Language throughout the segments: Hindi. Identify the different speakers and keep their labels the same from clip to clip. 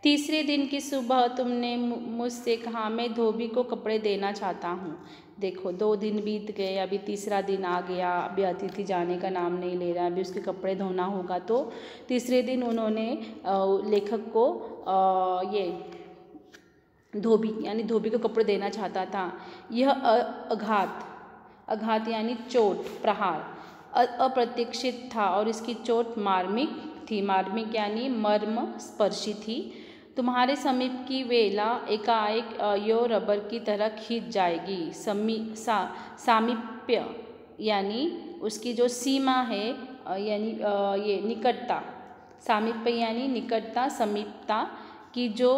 Speaker 1: तीसरे दिन की सुबह तुमने मुझसे कहा, मैं धोबी को कपड़े देना चाहता हूँ। देखो 2 दिन बीत गए, अभी तीसरा दिन आ गया, अभी अतिथि जाने का नाम नहीं ले रहा, अभी उसके कपड़े धोना होगा। तो तीसरे दिन उन्होंने लेखक को ये धोबी यानी धोबी को कपड़े देना चाहता था। यह आघात यानी चोट, प्रहार अप्रत्याशित था और इसकी चोट मार्मिक थी। मार्मिक यानी मर्म स्पर्शी थी। तुम्हारे समीप की वेला एकाएक यो रबर की तरह खींच जाएगी। सामीप्य यानी उसकी जो सीमा है, यानी ये निकटता। सामीप्य यानी निकटता, समीपता की जो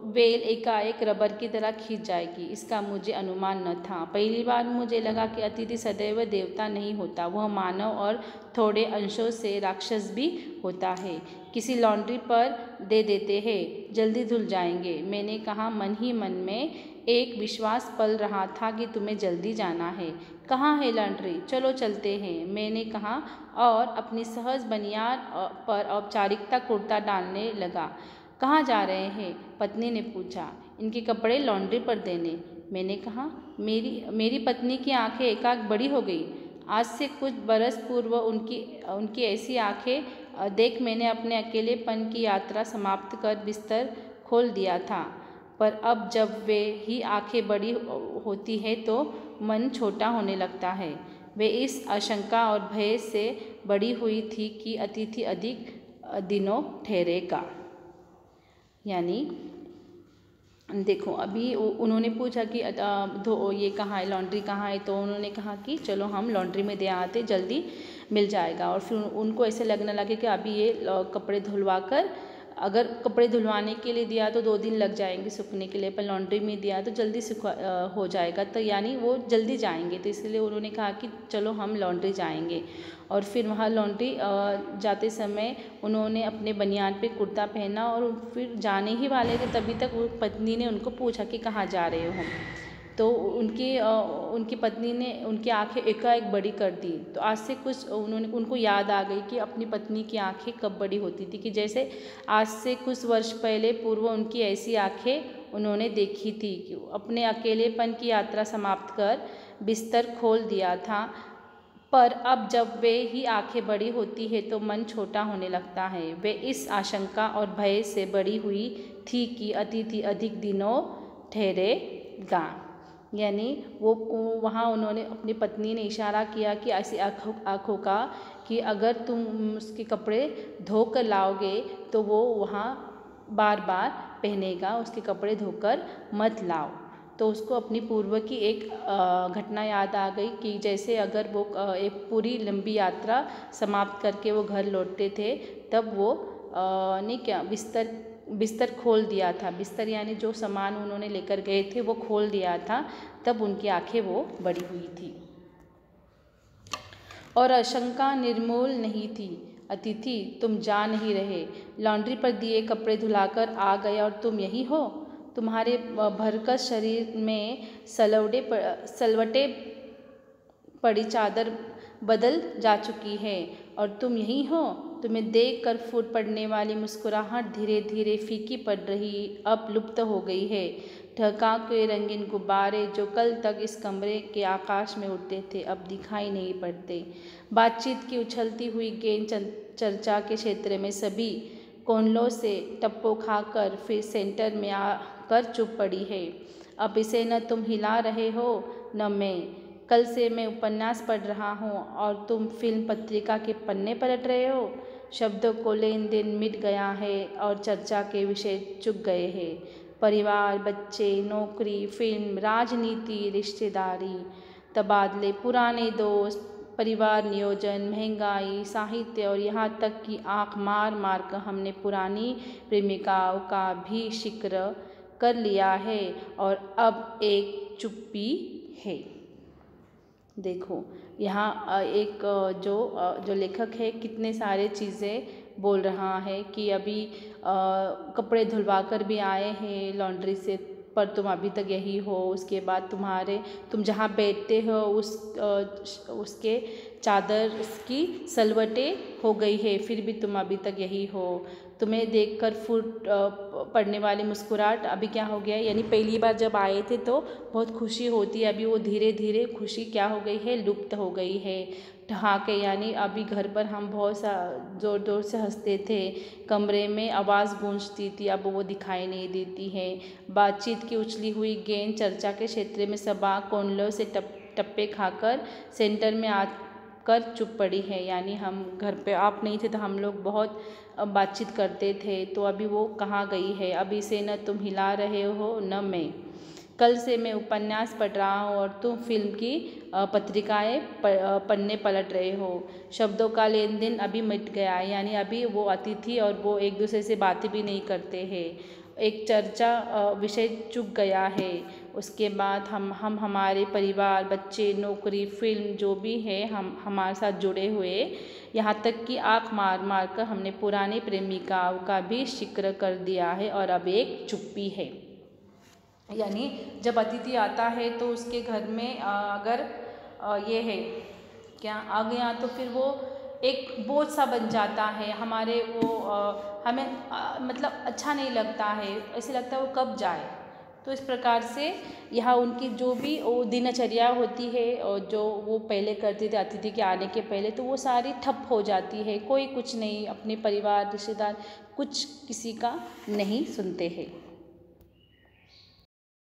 Speaker 1: वेल एकाएक रबर की तरह खींच जाएगी, इसका मुझे अनुमान न था। पहली बार मुझे लगा कि अतिथि सदैव देवता नहीं होता, वह मानव और थोड़े अंशों से राक्षस भी होता है। किसी लॉन्ड्री पर दे देते हैं, जल्दी धुल जाएंगे। मैंने कहा, मन ही मन में एक विश्वास पल रहा था कि तुम्हें जल्दी जाना है। कहाँ है लॉन्ड्री? चलो चलते हैं, मैंने कहा और अपनी सहज बनियान पर औपचारिकता कुर्ता डालने लगा। कहाँ जा रहे हैं? पत्नी ने पूछा। इनके कपड़े लॉन्ड्री पर देने। मैंने कहा, मेरी पत्नी की आंखें एकाएक बड़ी हो गई। आज से कुछ बरस पूर्व उनकी ऐसी आंखें देख मैंने अपने अकेलेपन की यात्रा समाप्त कर बिस्तर खोल दिया था, पर अब जब वे ही आंखें बड़ी होती है तो मन छोटा होने लगता है। वे इस आशंका और भय से बड़ी हुई थी कि अतिथि अधिक दिनों ठहरेगा। यानी देखो, अभी उन्होंने पूछा कि ये कहाँ है, लॉन्ड्री कहाँ है? तो उन्होंने कहा कि चलो हम लॉन्ड्री में दे आते, जल्दी मिल जाएगा। और फिर उनको ऐसे लगने लगे कि अभी ये कपड़े धुलवा कर, अगर कपड़े धुलवाने के लिए दिया तो 2 दिन लग जाएंगे सूखने के लिए, पर लॉन्ड्री में दिया तो जल्दी हो जाएगा, तो यानी वो जल्दी जाएंगे। तो इसलिए उन्होंने कहा कि चलो हम लॉन्ड्री जाएंगे। और फिर वहाँ लॉन्ड्री जाते समय उन्होंने अपने बनियान पे कुर्ता पहना और फिर जाने ही वाले थे, तभी तक वो पत्नी ने उनको पूछा कि कहाँ जा रहे हो हम? तो उनकी पत्नी ने उनकी आंखें एकाएक बड़ी कर दी। तो आज से कुछ उनको याद आ गई कि अपनी पत्नी की आंखें कब बड़ी होती थी, कि जैसे आज से कुछ वर्ष पहले पूर्व उनकी ऐसी आंखें उन्होंने देखी थी कि अपने अकेलेपन की यात्रा समाप्त कर बिस्तर खोल दिया था, पर अब जब वे ही आंखें बड़ी होती है तो मन छोटा होने लगता है। वे इस आशंका और भय से बड़ी हुई थी कि अतिथि अधिक दिनों ठहरेगा। यानी वो वहाँ उन्होंने अपनी पत्नी ने इशारा किया कि ऐसी आँखों का कि अगर तुम उसके कपड़े धो कर लाओगे तो वो वहाँ बार बार पहनेगा, उसके कपड़े धोकर मत लाओ। तो उसको अपनी पूर्व की एक घटना याद आ गई कि जैसे अगर वो एक पूरी लंबी यात्रा समाप्त करके वो घर लौटते थे, तब वो बिस्तर खोल दिया था। बिस्तर यानी जो सामान उन्होंने लेकर गए थे वो खोल दिया था, तब उनकी आंखें वो बड़ी हुई थी। और आशंका निर्मूल नहीं थी। अतिथि, तुम जा नहीं रहे, लॉन्ड्री पर दिए कपड़े धुलाकर आ गए और तुम यही हो। तुम्हारे भरकस शरीर में सलवटे पड़ी चादर बदल जा चुकी है और तुम यही हो। तुम्हें देखकर फूट पड़ने वाली मुस्कुराहट धीरे धीरे फीकी पड़ रही, अब लुप्त हो गई है। ढका के रंगीन गुब्बारे जो कल तक इस कमरे के आकाश में उड़ते थे, अब दिखाई नहीं पड़ते। बातचीत की उछलती हुई गेंद चर्चा के क्षेत्र में सभी कोनलों से टप्पो खाकर फिर सेंटर में आकर चुप पड़ी है। अब इसे न तुम हिला रहे हो न मैं। कल से मैं उपन्यास पढ़ रहा हूँ और तुम फिल्म पत्रिका के पन्ने पलट रहे हो। शब्दों को लेन देन मिट गया है और चर्चा के विषय चुक गए हैं। परिवार, बच्चे, नौकरी, फिल्म, राजनीति, रिश्तेदारी, तबादले, पुराने दोस्त, परिवार नियोजन, महंगाई, साहित्य और यहाँ तक कि आँख मार मार कर हमने पुरानी प्रेमिकाओं का भी जिक्र कर लिया है और अब एक चुप्पी है। देखो, यहाँ एक जो लेखक है कितने सारे चीज़ें बोल रहा है कि अभी कपड़े धुलवा कर भी आए हैं लॉन्ड्री से, पर तुम अभी तक यही हो। उसके बाद तुम जहाँ बैठते हो उसके चादर की सलवटें हो गई है, फिर भी तुम अभी तक यही हो। तुम्हें देखकर फूट पड़ने वाली मुस्कुराहट अभी क्या हो गया है, यानी पहली बार जब आए थे तो बहुत खुशी होती है, अभी वो धीरे धीरे खुशी क्या हो गई है, लुप्त हो गई है। ठहाके यानी अभी घर पर हम बहुत ज़ोर ज़ोर से हंसते थे, कमरे में आवाज़ गूंजती थी, अब वो दिखाई नहीं देती है। बातचीत की उछली हुई गेंद चर्चा के क्षेत्र में सबा कोनलों से टप्पे खाकर सेंटर में आकर चुप पड़ी है। यानी हम घर पे आप नहीं थे तो हम लोग बहुत बातचीत करते थे, तो अभी वो कहाँ गई है। अभी से न तुम हिला रहे हो न मैं। कल से मैं उपन्यास पढ़ रहा हूँ और तुम फिल्म की पत्रिकाएं पन्ने पलट रहे हो। शब्दों का लेन देन अभी मिट गया है, यानी अभी वो अतिथि और वो एक दूसरे से बातें भी नहीं करते हैं। एक चर्चा विषय चुक गया है। उसके बाद हम हमारे परिवार, बच्चे, नौकरी, फिल्म जो भी है हम हमारे साथ जुड़े हुए, यहाँ तक कि आँख मार मार कर हमने पुरानी प्रेमिकाओं का भी जिक्र कर दिया है और अब एक चुप्पी है। यानी जब अतिथि आता है तो उसके घर में अगर ये है क्या आ गया तो फिर वो एक बोझ सा बन जाता है हमारे, वो हमें मतलब अच्छा नहीं लगता है, ऐसे लगता है वो कब जाए। तो इस प्रकार से यहाँ उनकी जो भी वो दिनचर्या होती है और जो वो पहले करते थे अतिथि के आने के पहले, तो वो सारी ठप हो जाती है। कोई कुछ नहीं, अपने परिवार रिश्तेदार कुछ किसी का नहीं सुनते हैं।